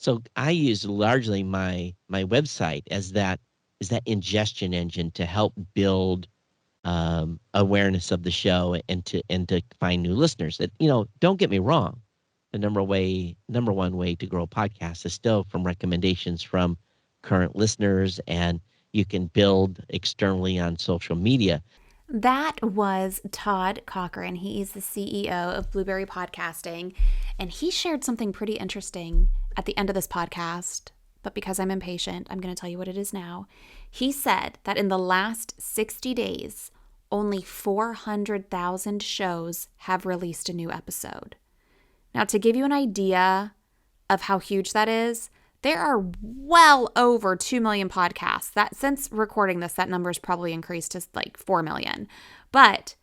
So I use largely my website as that ingestion engine to help build awareness of the show and to find new listeners. That, don't get me wrong, the number one way to grow a podcast is still from recommendations from current listeners, and you can build externally on social media. That was Todd Cochrane. He is the CEO of BluBrry Podcasting, and he shared something pretty interesting at the end of this podcast. But because I'm impatient, I'm going to tell you what it is now. He said that in the last 60 days, only 400,000 shows have released a new episode. Now, to give you an idea of how huge that is, there are well over 2 million podcasts. That since recording this, that number has probably increased to like 4 million. But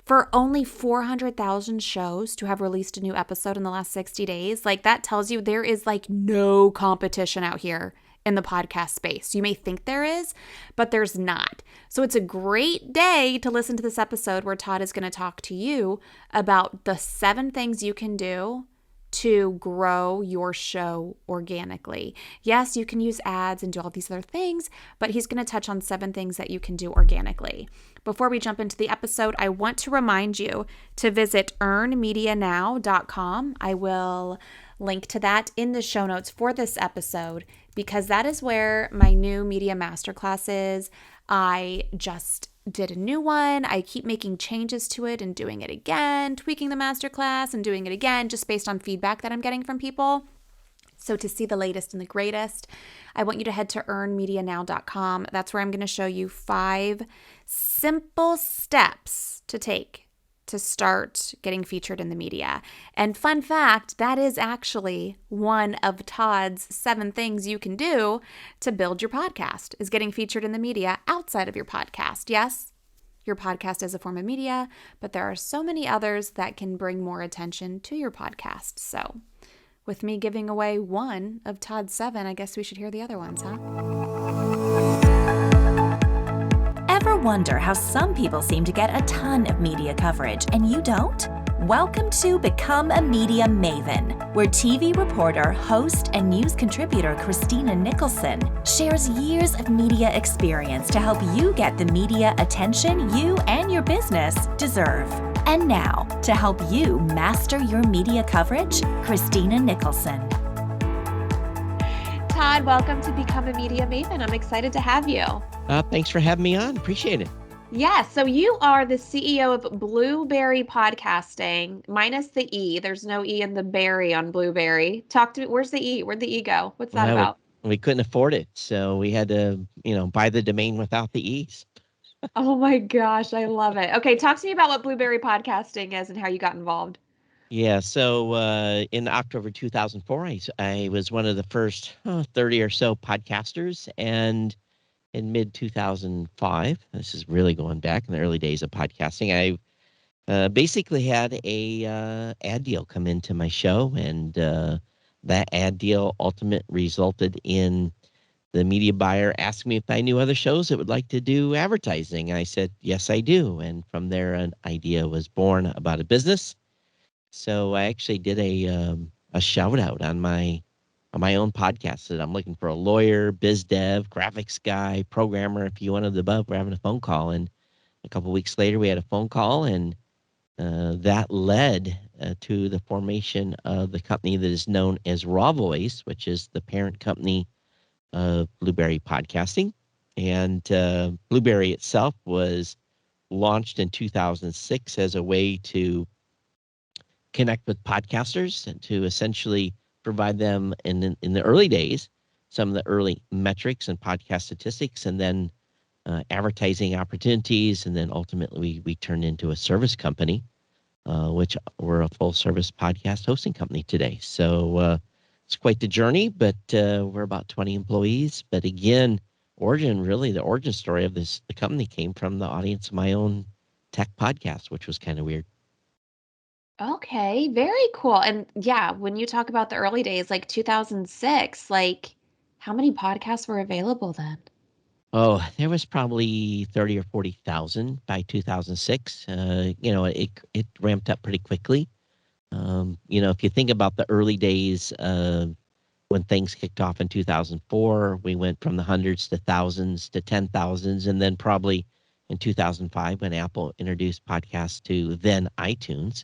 for only 400,000 shows to have released a new episode in the last 60 days, like that tells you there is like no competition out here in the podcast space. You may think there is, but there's not. So it's a great day to listen to this episode where Todd is going to talk to you about the 7 things you can do to grow your show organically. Yes, you can use ads and do all these other things, but he's going to touch on 7 things that you can do organically. Before we jump into the episode, I want to remind you to visit earnmedianow.com. I will link to that in the show notes for this episode because that is where my new media masterclass is. I just did a new one. I keep making changes to it and doing it again, tweaking the masterclass and doing it again, just based on feedback that I'm getting from people. So to see the latest and the greatest, I want you to head to earnmedianow.com. That's where I'm going to show you 5 simple steps to take to start getting featured in the media. And fun fact, that is actually one of Todd's 7 things you can do to build your podcast, is getting featured in the media outside of your podcast. Yes, your podcast is a form of media, but there are so many others that can bring more attention to your podcast. So with me giving away one of Todd's 7, I guess we should hear the other ones, huh? Ever wonder how some people seem to get a ton of media coverage and you don't? Welcome to Become a Media Maven, where TV reporter, host, and news contributor Christina Nicholson shares years of media experience to help you get the media attention you and your business deserve. And now, to help you master your media coverage, Christina Nicholson. Todd, welcome to Become a Media Maven. I'm excited to have you. Thanks for having me on. Appreciate it. Yeah, so you are the CEO of BluBrry Podcasting, minus the E. There's no E in the berry on BluBrry. Talk to me. Where's the E? Where'd the E go? What's that about? We couldn't afford it, so we had to, buy the domain without the E's. Oh my gosh, I love it. Okay, talk to me about what BluBrry Podcasting is and how you got involved. Yeah, so in October 2004, I was one of the first 30 or so podcasters, and in mid-2005, this is really going back in the early days of podcasting, I basically had a ad deal come into my show, and that ad deal ultimately resulted in the media buyer asking me if I knew other shows that would like to do advertising. And I said, yes, I do. And from there, an idea was born about a business. So I actually did a shout out on my own podcast that I'm looking for a lawyer, biz dev, graphics guy, programmer. If you wanted the above, we're having a phone call. And a couple of weeks later, we had a phone call, and that led to the formation of the company that is known as Raw Voice, which is the parent company of BluBrry Podcasting. And BluBrry itself was launched in 2006 as a way to connect with podcasters and to essentially provide them in the early days some of the early metrics and podcast statistics, and then advertising opportunities, and then ultimately we turned into a service company, which we're a full service podcast hosting company today. So it's quite the journey, but we're about 20 employees. But again, the origin story of the company came from the audience of my own tech podcast, which was kind of weird. Okay, very cool. And yeah, when you talk about the early days, like 2006, like how many podcasts were available then? Oh, there was probably 30 or 40,000 by 2006. It ramped up pretty quickly. If you think about the early days of when things kicked off in 2004, we went from the hundreds to thousands to 10,000s. And then probably in 2005, when Apple introduced podcasts to then iTunes.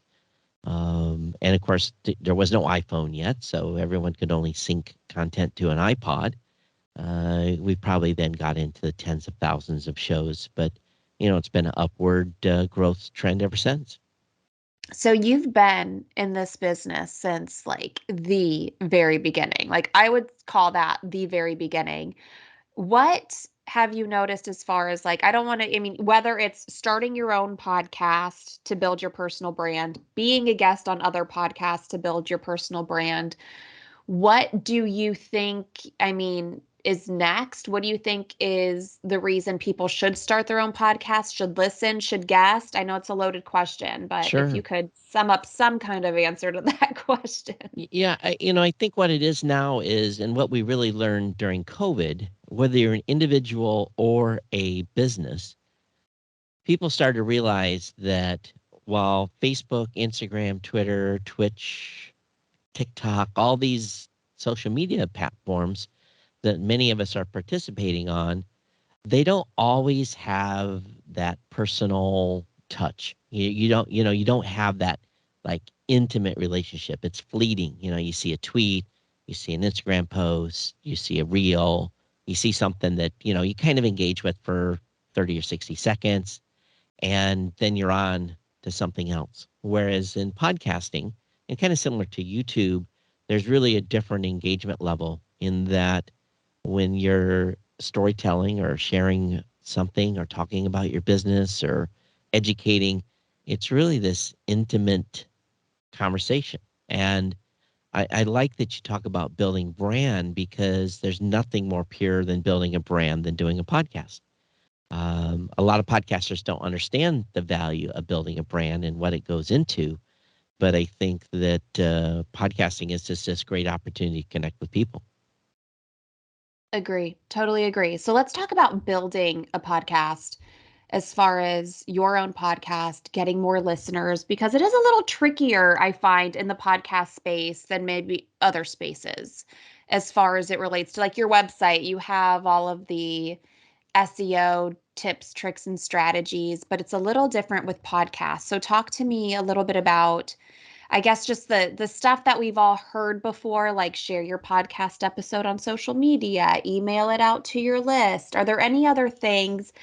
And of course, there was no iPhone yet, so everyone could only sync content to an iPod. We probably then got into the tens of thousands of shows, but it's been an upward growth trend ever since. So you've been in this business since like the very beginning. Like I would call that the very beginning. What have you noticed as far as like, I don't want to, I mean, whether it's starting your own podcast to build your personal brand, being a guest on other podcasts to build your personal brand, what do you think, I mean, is next? What do you think is the reason people should start their own podcast, should listen, should guest? I know it's a loaded question, but if you Sure. could sum up some kind of answer to that question. Yeah, I think what it is now is, and what we really learned during COVID, whether you're an individual or a business, people started to realize that while Facebook, Instagram, Twitter, Twitch, TikTok, all these social media platforms that many of us are participating on, they don't always have that personal touch. You don't have that like intimate relationship. It's fleeting. You see a tweet, you see an Instagram post, you see a reel, you see something that, you kind of engage with for 30 or 60 seconds, and then you're on to something else. Whereas in podcasting, and kind of similar to YouTube, there's really a different engagement level in that when you're storytelling or sharing something or talking about your business or educating, it's really this intimate conversation. And I like that you talk about building brand, because there's nothing more pure than building a brand than doing a podcast. A lot of podcasters don't understand the value of building a brand and what it goes into, but I think that podcasting is just this great opportunity to connect with people. Agree. Totally agree. So let's talk about building a podcast as far as your own podcast, getting more listeners, because it is a little trickier, I find, in the podcast space than maybe other spaces as far as it relates to like your website. You have all of the SEO tips, tricks, and strategies, but it's a little different with podcasts. So talk to me a little bit about, I guess, just the stuff that we've all heard before, like share your podcast episode on social media, email it out to your list. Are there any other things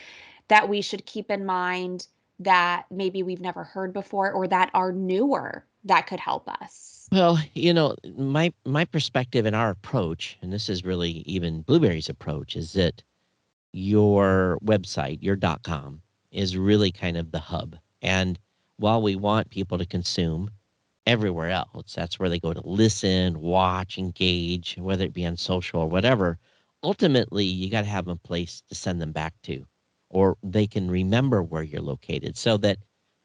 that we should keep in mind that maybe we've never heard before or that are newer that could help us? Well, my perspective and our approach, and this is really even BluBrry's approach, is that your website, your .com, is really kind of the hub. And while we want people to consume everywhere else, that's where they go to listen, watch, engage, whether it be on social or whatever, ultimately you got to have a place to send them back to, or they can remember where you're located, so that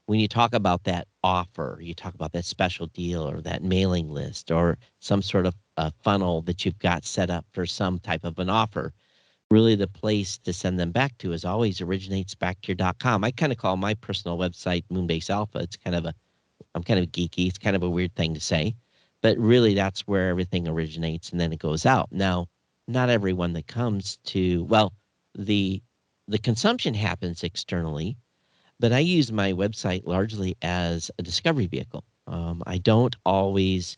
when you talk about that offer, you talk about that special deal or that mailing list or some sort of funnel that you've got set up for some type of an offer, really the place to send them back to is always originates back to your .com. I kind of call my personal website Moonbase Alpha. I'm kind of geeky. It's kind of a weird thing to say, but really that's where everything originates, and then it goes out. Now, not everyone that comes to, well, the consumption happens externally, but I use my website largely as a discovery vehicle. I don't always,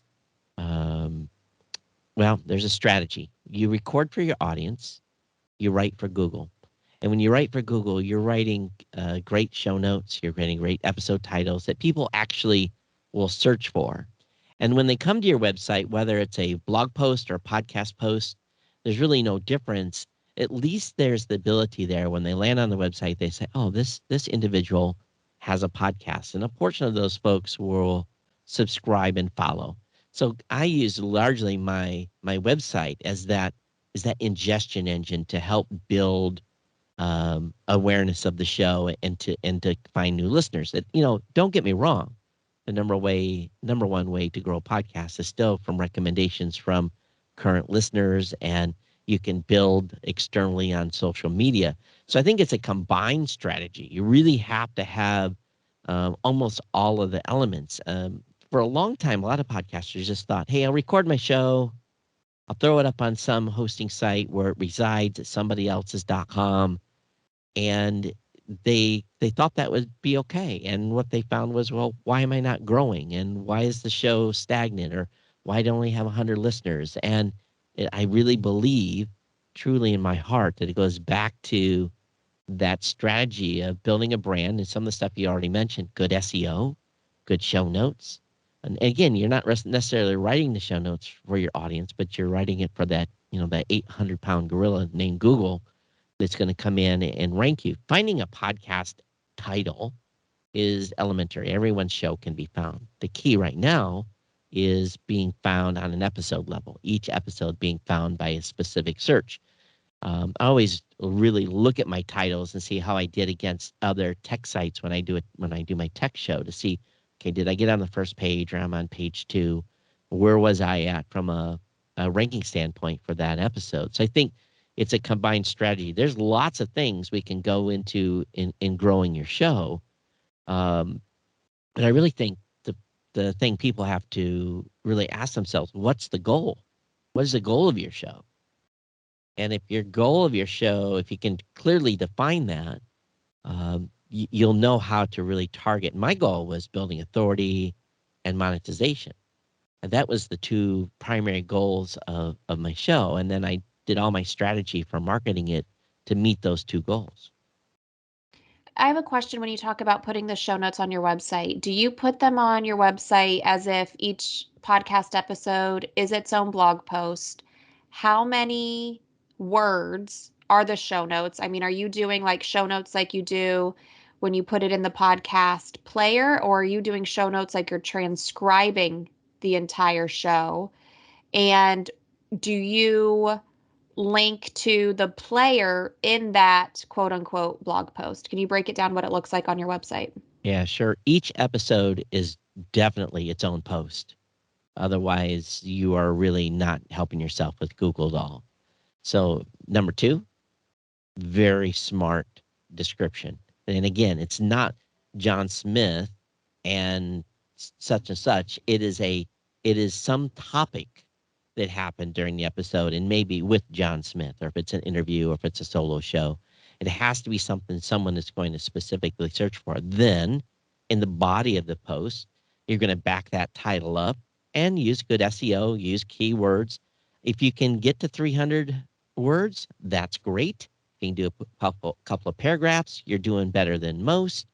well, there's a strategy. You record for your audience, you write for Google. And when you write for Google, you're writing great show notes, you're writing great episode titles that people actually will search for. And when they come to your website, whether it's a blog post or a podcast post, there's really no difference. At least there's the ability there when they land on the website, they say, oh, this individual has a podcast. And a portion of those folks will subscribe and follow. So I use largely my website as that ingestion engine to help build awareness of the show and to find new listeners. That, don't get me wrong, the number one way to grow a podcast is still from recommendations from current listeners, and you can build externally on social media. So I think it's a combined strategy. You really have to have almost all of the elements. For a long time, a lot of podcasters just thought, hey, I'll record my show, I'll throw it up on some hosting site where it resides at somebody else's .com, and they thought that would be okay. And what they found was, well, why am I not growing? And why is the show stagnant? Or why do I only have 100 listeners? And I really believe, truly in my heart, that it goes back to that strategy of building a brand and some of the stuff you already mentioned, good SEO, good show notes. And again, you're not necessarily writing the show notes for your audience, but you're writing it for that, that 800-pound gorilla named Google that's going to come in and rank you. Finding a podcast title is elementary. Everyone's show can be found. The key right now is being found on an episode level, each episode being found by a specific search. I always really look at my titles and see how I did against other tech sites when I do my tech show to see, okay, did I get on the first page or I'm on page 2? Where was I at from a ranking standpoint for that episode? So I think it's a combined strategy. There's lots of things we can go into in growing your show. And I really think the thing people have to really ask themselves, what's the goal? What is the goal of your show? And if your goal of your show, if you can clearly define that, you'll know how to really target. My goal was building authority and monetization. And that was the two primary goals of my show. And then I did all my strategy for marketing it to meet those two goals. I have a question when you talk about putting the show notes on your website. Do you put them on your website as if each podcast episode is its own blog post? How many words are the show notes? I mean, are you doing like show notes like you do when you put it in the podcast player, or are you doing show notes like you're transcribing the entire show? And do you link to the player in that quote unquote blog post? Can you break it down what it looks like on your website? Yeah, sure. Each episode is definitely its own post. Otherwise, you are really not helping yourself with Google at all. So, number 2, very smart description. And again, it's not John Smith and such and such. It is some topic that happened during the episode, and maybe with John Smith, or if it's an interview, or if it's a solo show. It has to be something someone is going to specifically search for. Then, in the body of the post, you're going to back that title up and use good SEO, use keywords. If you can get to 300 words, that's great. You can do a couple of paragraphs. You're doing better than most.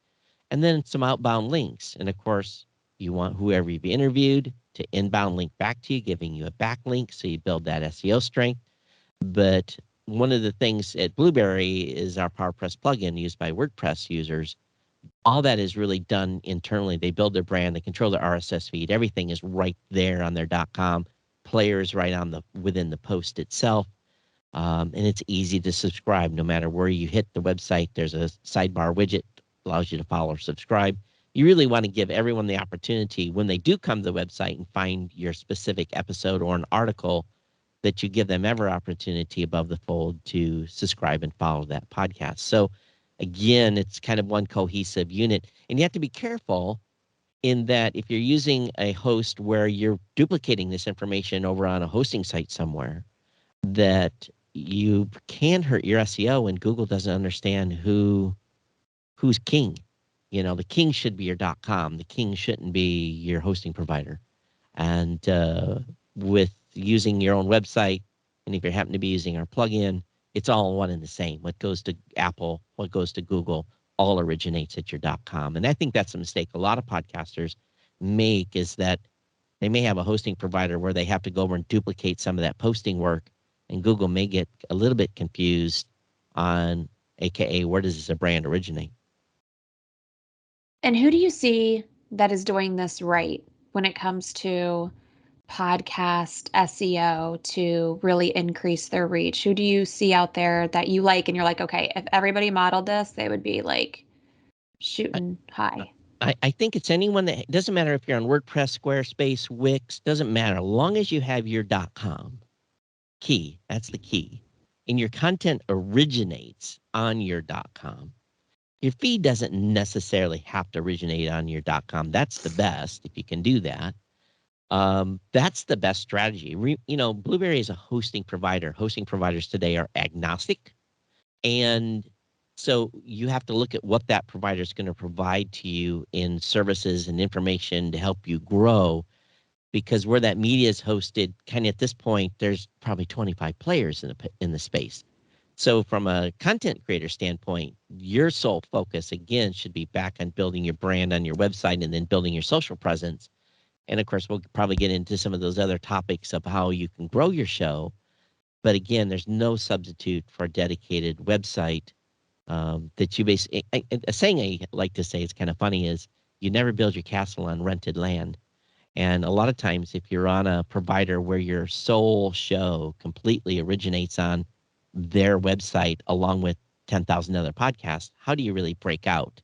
And then some outbound links. And of course, you want whoever you've interviewed to inbound link back to you, giving you a backlink so you build that SEO strength. But one of the things at BluBrry is our PowerPress plugin used by WordPress users. All that is really done internally. They build their brand, they control their RSS feed. Everything is right there on their .com. Players right on within the post itself. And it's easy to subscribe no matter where you hit the website. There's a sidebar widget that allows you to follow or subscribe. You really want to give everyone the opportunity when they do come to the website and find your specific episode or an article, that you give them every opportunity above the fold to subscribe and follow that podcast. So again, it's kind of one cohesive unit. And you have to be careful in that if you're using a host where you're duplicating this information over on a hosting site somewhere, that you can hurt your SEO when Google doesn't understand who's king. The king should be your .com. The king shouldn't be your hosting provider. And with using your own website, and if you happen to be using our plugin, it's all one and the same. What goes to Apple, what goes to Google, all originates at your .com. And I think that's a mistake a lot of podcasters make, is that they may have a hosting provider where they have to go over and duplicate some of that posting work, and Google may get a little bit confused on, AKA, where does this brand originate? And who do you see that is doing this right when it comes to podcast SEO to really increase their reach? Who do you see out there that you like and you're like, okay, if everybody modeled this, they would be like shooting high? I think it's anyone that, it doesn't matter if you're on WordPress, Squarespace, Wix, doesn't matter. As long as you have your .com key, that's the key, and your content originates on your .com. Your feed doesn't necessarily have to originate on your .com. That's the best if you can do that. That's the best strategy. BluBrry is a hosting provider. Hosting providers today are agnostic. And so you have to look at what that provider is going to provide to you in services and information to help you grow. Because where that media is hosted, kind of at this point, there's probably 25 players in the space. So from a content creator standpoint, your sole focus, again, should be back on building your brand on your website and then building your social presence. And of course, we'll probably get into some of those other topics of how you can grow your show. But again, there's no substitute for a dedicated website that you basically, a saying I like to say, it's kind of funny, is you never build your castle on rented land. And a lot of times, if you're on a provider where your sole show completely originates on their website along with 10,000 other podcasts, how do you really break out?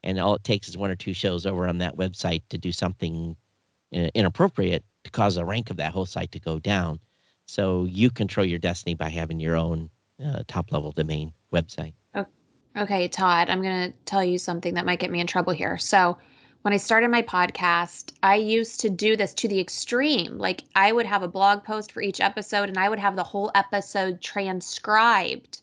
And all it takes is one or two shows over on that website to do something inappropriate to cause the rank of that whole site to go down. So you control your destiny by having your own top-level domain website. Okay, Todd, I'm going to tell you something that might get me in trouble here. So, when I started my podcast, I used to do this to the extreme. Like, I would have a blog post for each episode, and I would have the whole episode transcribed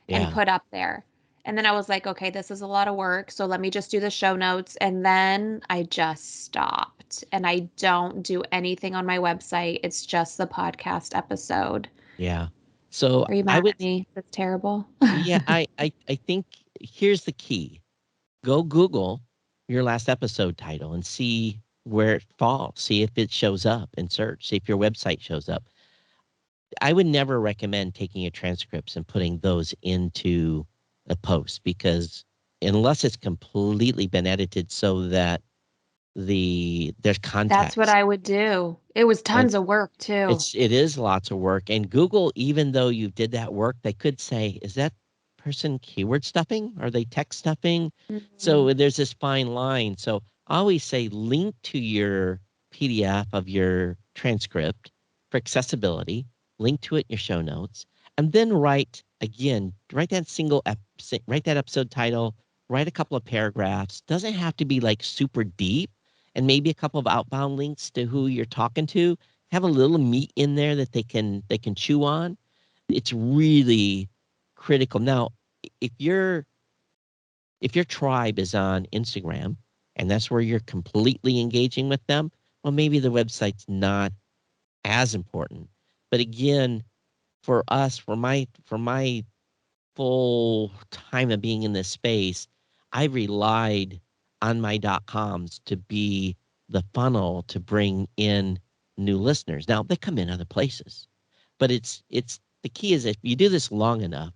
and Yeah. put up there. And then I was like, okay, this is a lot of work. So, let me just do the show notes. And then I just stopped. And I don't do anything on my website. It's just the podcast episode. Yeah. So Are you I mad would, at me? That's terrible. yeah, I think here's the key. Go Google your last episode title and see where it falls. See if it shows up in search. See if your website shows up. I would never recommend taking your transcripts and putting those into a post because unless it's completely been edited so that there's That's what context. I would do. It was And tons of work too. it is lots of work. And Google, even though you did that work, they could say, is that person keyword stuffing? Are they text stuffing? Mhm. So there's this fine line. So I always say link to your PDF of your transcript for accessibility, link to it in your show notes, and then write write that episode title, write a couple of paragraphs. Doesn't have to be like super deep, and maybe a couple of outbound links to who you're talking to. Have a little meat in there that they can chew on. It's really critical. Now, if your tribe is on Instagram and that's where you're completely engaging with them, well, maybe the website's not as important. But again, for us, for my full time of being in this space, I relied on my .coms to be the funnel to bring in new listeners. Now they come in other places, but it's the key is if you do this long enough,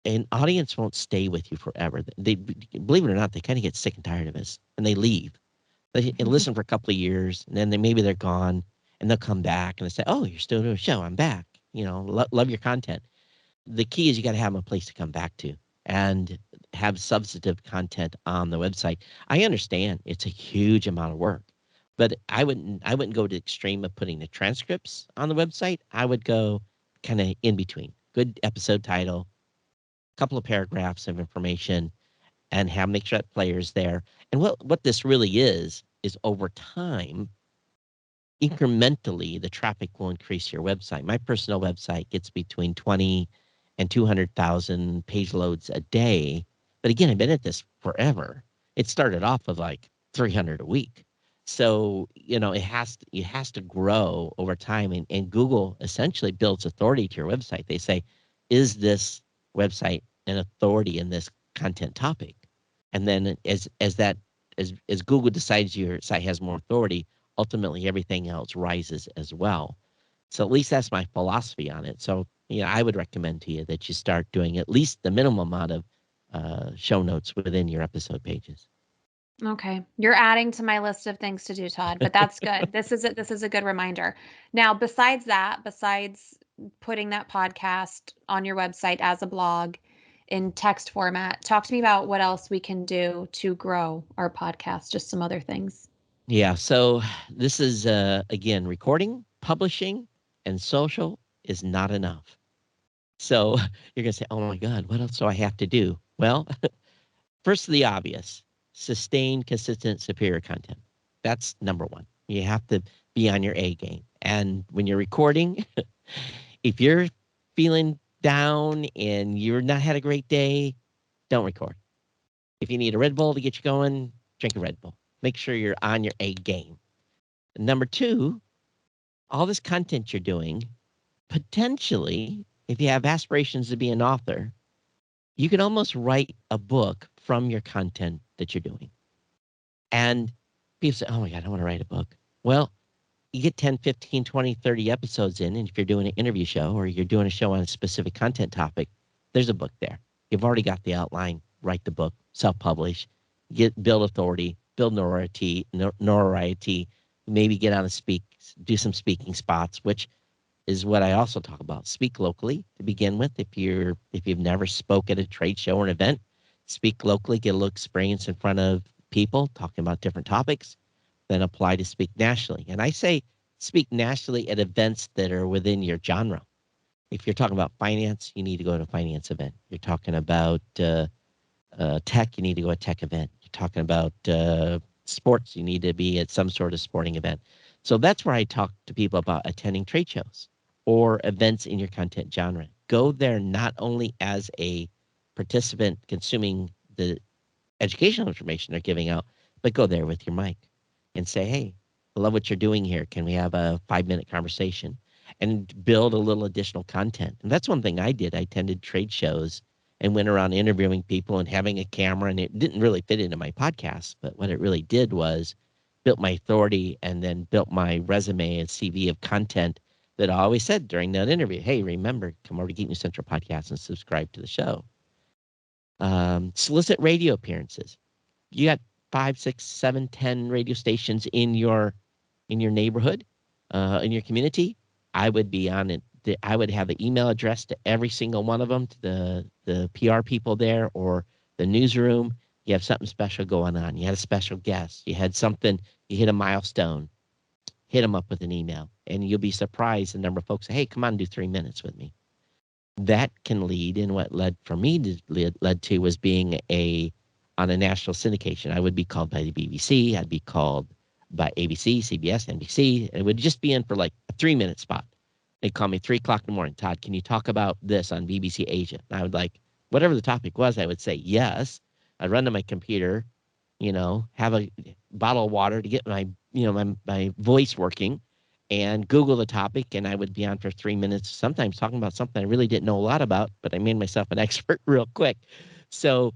an audience won't stay with you forever. They believe it or not, they kind of get sick and tired of us and they leave. They listen for a couple of years and then maybe they're gone and they'll come back and they say, "Oh, you're still doing a show. I'm back. Love your content." The key is you got to have them a place to come back to and have substantive content on the website. I understand it's a huge amount of work, but I wouldn't go to the extreme of putting the transcripts on the website. I would go kind of in between. Good episode title, couple of paragraphs of information, and make sure that player's there. And what this really is over time, incrementally, the traffic will increase your website. My personal website gets between 20 and 200,000 page loads a day. But again, I've been at this forever. It started off with like 300 a week. So, it has to grow over time. And Google essentially builds authority to your website. They say, is this website an authority in this content topic? And then as Google decides your site has more authority, ultimately everything else rises as well. So at least that's my philosophy on it. So I would recommend to you that you start doing at least the minimum amount of show notes within your episode pages. Okay. You're adding to my list of things to do, Todd, but that's good. This is a good reminder. Now, besides putting that podcast on your website as a blog in text format, talk to me about what else we can do to grow our podcast, just some other things. Yeah. So this is again, recording, publishing, and social is not enough. So you're gonna say, "Oh my God, what else do I have to do?" Well, first, the obvious: sustain consistent, superior content. That's number one. You have to be on your A game. And when you're recording, if you're feeling down and you're not had a great day, don't record. If you need a Red Bull to get you going, drink a Red Bull. Make sure you're on your A game. Number two, all this content you're doing, potentially, if you have aspirations to be an author, you can almost write a book from your content that you're doing. And people say, oh my God, I want to write a book. Well, you get 10, 15, 20, 30 episodes in, and if you're doing an interview show or you're doing a show on a specific content topic, there's a book there. You've already got the outline, write the book, self-publish, build authority, build notoriety, maybe get on do some speaking spots, which is what I also talk about. Speak locally to begin with. If you've never spoke at a trade show or an event, speak locally, get a little experience in front of people talking about different topics, then apply to speak nationally. And I say speak nationally at events that are within your genre. If you're talking about finance, you need to go to a finance event. You're talking about tech, you need to go to a tech event. You're talking about sports, you need to be at some sort of sporting event. So that's where I talk to people about attending trade shows or events in your content genre. Go there not only as a participant consuming the educational information they're giving out, but go there with your mic and say, hey, I love what you're doing here. Can we have a 5-minute conversation and build a little additional content? And that's one thing I did. I attended trade shows and went around interviewing people and having a camera, and it didn't really fit into my podcast, but what it really did was built my authority and then built my resume and CV of content that I always said during that interview. Hey, remember, come over to Geek News Central Podcast and subscribe to the show. Solicit radio appearances. You got 5, 6, 7, 10 radio stations in your neighborhood, in your community. I would be on it. I would have an email address to every single one of them, to the PR people there or the newsroom. You have something special going on. You had a special guest. You had something. You hit a milestone. Hit them up with an email, and you'll be surprised the number of folks say, hey, come on, do 3 minutes with me. That can lead, and what led to was being on a national syndication. I would be called by the BBC. I'd be called by ABC, CBS, NBC. It would just be in for like a 3-minute spot. They'd call me 3 o'clock in the morning. Todd, can you talk about this on BBC Asia? And I would whatever the topic was, I would say yes. I'd run to my computer, have a bottle of water to get my voice working, and Google the topic, and I would be on for 3 minutes, sometimes talking about something I really didn't know a lot about, but I made myself an expert real quick. So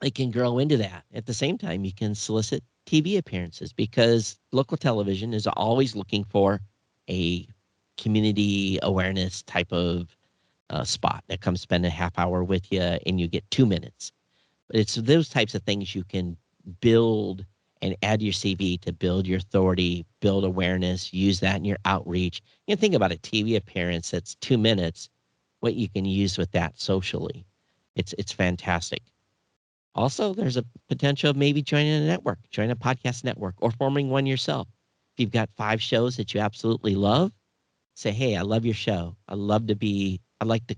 it can grow into that. At the same time, you can solicit TV appearances because local television is always looking for a community awareness type of spot that comes spend a half hour with you and you get 2 minutes. But it's those types of things you can build and add to your CV to build your authority, build awareness, use that in your outreach. You can think about a TV appearance that's 2 minutes, what you can use with that socially. It's fantastic. Also, there's a potential of maybe joining a network, join a podcast network, or forming one yourself. If you've got 5 shows that you absolutely love, say, hey, I love your show. I'd like to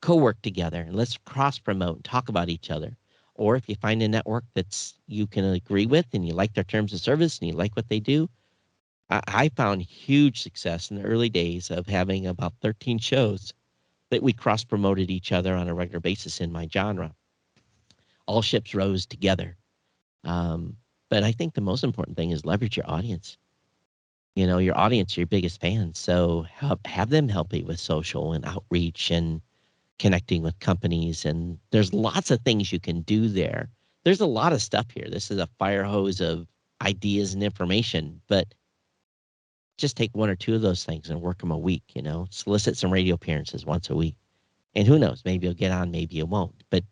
co-work together, and let's cross-promote and talk about each other. Or if you find a network you can agree with and you like their terms of service and you like what they do, I found huge success in the early days of having about 13 shows that we cross-promoted each other on a regular basis in my genre. All ships rose together. But I think the most important thing is leverage your audience. Your audience are your biggest fans. So have them help you with social and outreach and connecting with companies. And there's lots of things you can do there. There's a lot of stuff here. This is a fire hose of ideas and information, but just take 1 or 2 of those things and work them a week, solicit some radio appearances once a week. And who knows, maybe you'll get on, maybe you won't. But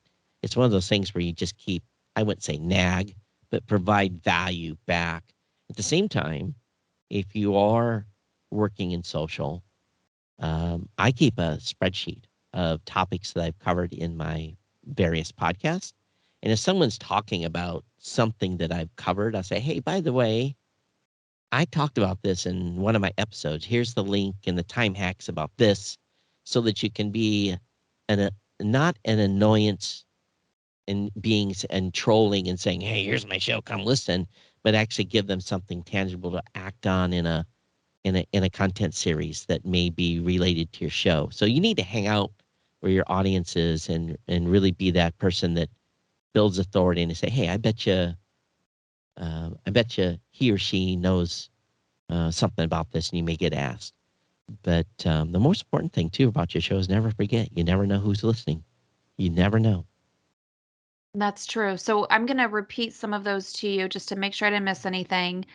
it's one of those things where you just keep, I wouldn't say nag, but provide value back. At the same time, if you are working in social, I keep a spreadsheet of topics that I've covered in my various podcasts. And if someone's talking about something that I've covered, I'll say, hey, by the way, I talked about this in one of my episodes. Here's the link and the time hacks about this so that you can be not an annoyance and and trolling and saying, "Hey, here's my show, come listen," but actually give them something tangible to act on in a content series that may be related to your show. So you need to hang out where your audience is and really be that person that builds authority and say, "Hey, I bet you he or she knows something about this," and you may get asked. But the most important thing too about your show is never forget. You never know who's listening. You never know. That's true. So I'm going to repeat some of those to you just to make sure I didn't miss anything.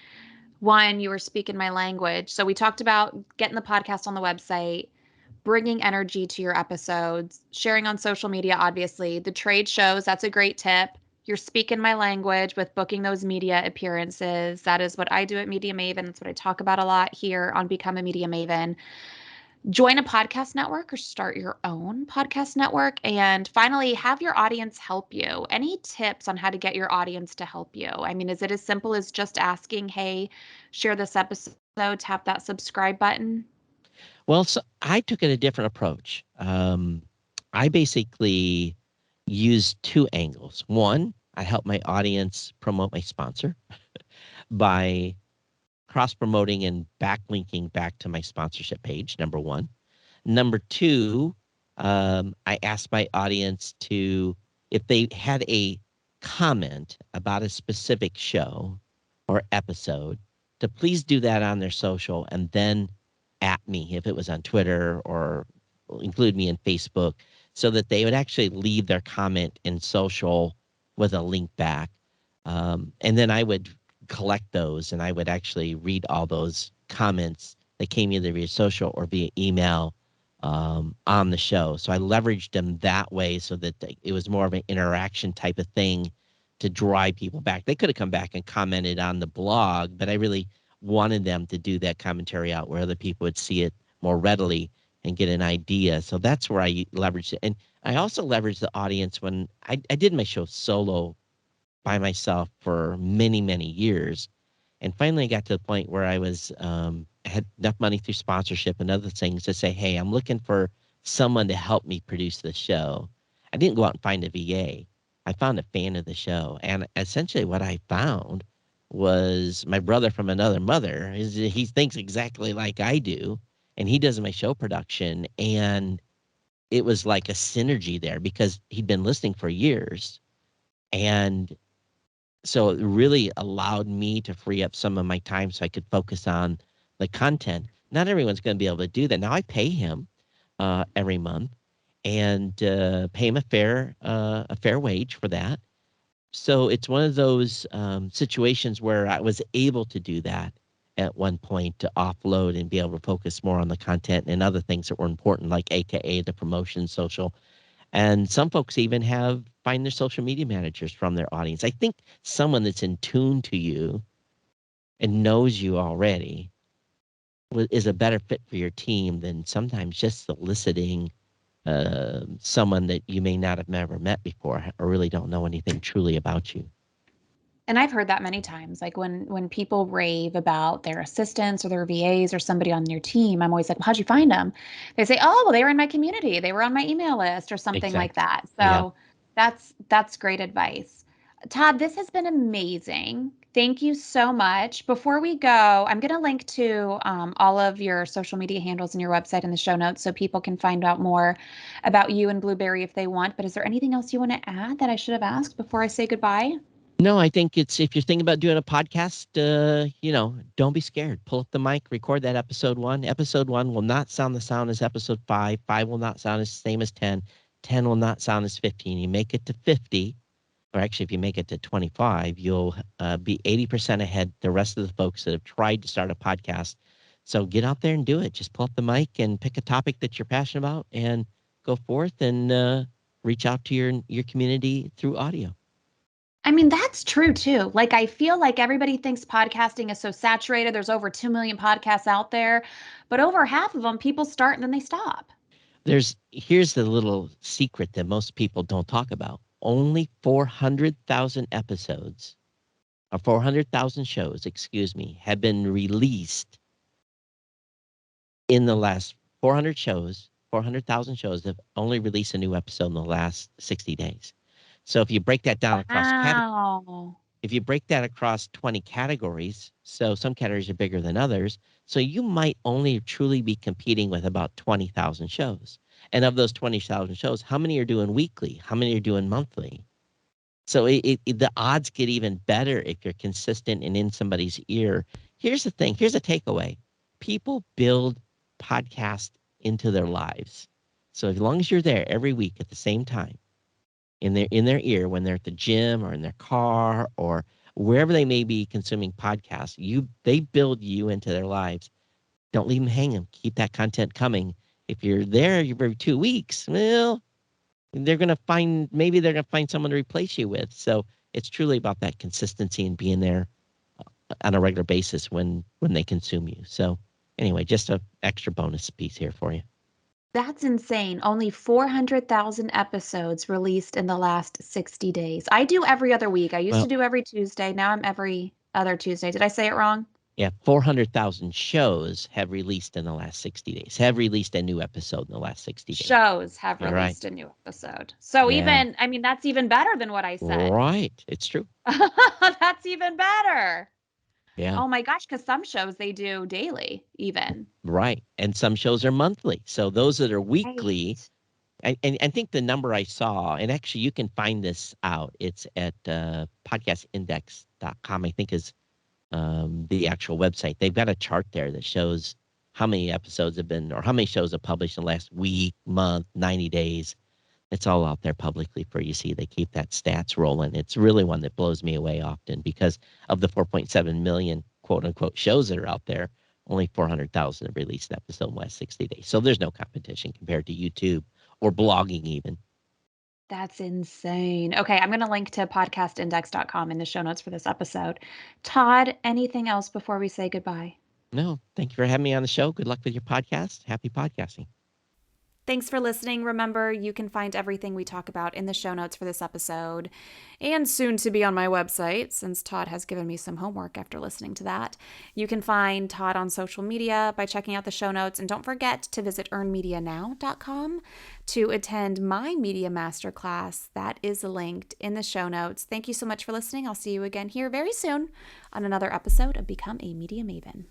One, you were speaking my language. So we talked about getting the podcast on the website, bringing energy to your episodes, sharing on social media, obviously. The trade shows, that's a great tip. You're speaking my language with booking those media appearances. That is what I do at Media Maven. That's what I talk about a lot here on Become a Media Maven. Join a podcast network or start your own podcast network. And finally, have your audience help you. Any tips on how to get your audience to help you? I mean, is it as simple as just asking, hey, share this episode, tap that subscribe button? Well, so I took it a different approach. I basically used two angles. One, I help my audience promote my sponsor by cross promoting and backlinking back to my sponsorship page, number one. Number two, I asked my audience to, if they had a comment about a specific show or episode, to please do that on their social and then at me if it was on Twitter or include me in Facebook so that they would actually leave their comment in social with a link back. And then I would collect those and I would actually read all those comments that came either via social or via email on the show. So I leveraged them that way so that it was more of an interaction type of thing to drive people back. They could have come back and commented on the blog, but I really wanted them to do that commentary out where other people would see it more readily and get an idea. So that's where I leveraged it. And I also leveraged the audience when I did my show solo by myself for many, many years. And finally I got to the point where I was had enough money through sponsorship and other things to say, hey, I'm looking for someone to help me produce the show. I didn't go out and find a VA. I found a fan of the show. And essentially what I found was my brother from another mother. He thinks exactly like I do, and he does my show production. And it was like a synergy there because he'd been listening for years. And so it really allowed me to free up some of my time so I could focus on the content. Not everyone's going to be able to do that. Now I pay him every month and pay him a fair wage for that. So it's one of those situations where I was able to do that at one point to offload and be able to focus more on the content and other things that were important, like AKA the promotion, social. And some folks even find their social media managers from their audience. I think someone that's in tune to you and knows you already is a better fit for your team than sometimes just soliciting someone that you may not have ever met before or really don't know anything truly about you. And I've heard that many times, like when people rave about their assistants or their VAs or somebody on your team, I'm always like, well, how'd you find them? They say, oh, well, they were in my community. They were on my email list or something like Exactly. that. Yeah. So that's great advice. Todd, this has been amazing. Thank you so much. Before we go, I'm going to link to all of your social media handles and your website in the show notes so people can find out more about you and BluBrry if they want. But is there anything else you want to add that I should have asked before I say goodbye? No, I think it's if you're thinking about doing a podcast, don't be scared. Pull up the mic, record that episode one. Episode one will not sound the sound as episode five. Five will not sound as same as 10. 10 will not sound as 15. You make it to 50, or actually, if you make it to 25, you'll be 80% ahead the rest of the folks that have tried to start a podcast. So get out there and do it. Just pull up the mic and pick a topic that you're passionate about and go forth and reach out to your community through audio. I mean, that's true too. Like, I feel like everybody thinks podcasting is so saturated. There's over 2 million podcasts out there, but over half of them, people start and then they stop. Here's the little secret that most people don't talk about. Only 400,000 episodes or 400,000 shows, excuse me, have been released in the last 400,000 shows have only released a new episode in the last 60 days. So if you break that down across Wow. if you break that across 20 categories, so some categories are bigger than others, so you might only truly be competing with about 20,000 shows. And of those 20,000 shows, how many are doing weekly? How many are doing monthly? So the odds get even better if you're consistent and in somebody's ear. Here's the thing. Here's a takeaway. People build podcasts into their lives. So as long as you're there every week at the same time, in their ear, when they're at the gym or in their car or wherever they may be consuming podcasts, they build you into their lives. Don't leave them hanging. Keep that content coming. If you're there every 2 weeks, well, they're going to find someone to replace you with. So it's truly about that consistency and being there on a regular basis when they consume you. So anyway, just an extra bonus piece here for you. That's insane. Only 400,000 episodes released in the last 60 days. I do every other week. I used Well, to do every Tuesday. Now I'm every other Tuesday. Did I say it wrong? yeah, 400,000 shows have released in the last 60 days, have released a new episode in the last 60 days. Shows have All released right. a new episode. So Yeah. that's even better than what I said. Right. It's true. That's even better. Yeah. Oh my gosh, because some shows they do daily even. Right. And some shows are monthly. So those that are weekly, Right. and I think the number I saw, and actually you can find this out, it's at podcastindex.com, I think is the actual website. They've got a chart there that shows how many episodes have been, or how many shows have published in the last week, month, 90 days. It's all out there publicly for you to see. They keep that stats rolling. It's really one that blows me away often because of the 4.7 million quote unquote shows that are out there, only 400,000 have released an episode in the last 60 days. So there's no competition compared to YouTube or blogging even. That's insane. Okay, I'm going to link to podcastindex.com in the show notes for this episode. Todd, anything else before we say goodbye? No, thank you for having me on the show. Good luck with your podcast. Happy podcasting. Thanks for listening. Remember, you can find everything we talk about in the show notes for this episode and soon to be on my website, since Todd has given me some homework after listening to that. You can find Todd on social media by checking out the show notes. And don't forget to visit earnmedianow.com to attend my media masterclass. That is linked in the show notes. Thank you so much for listening. I'll see you again here very soon on another episode of Become a Media Maven.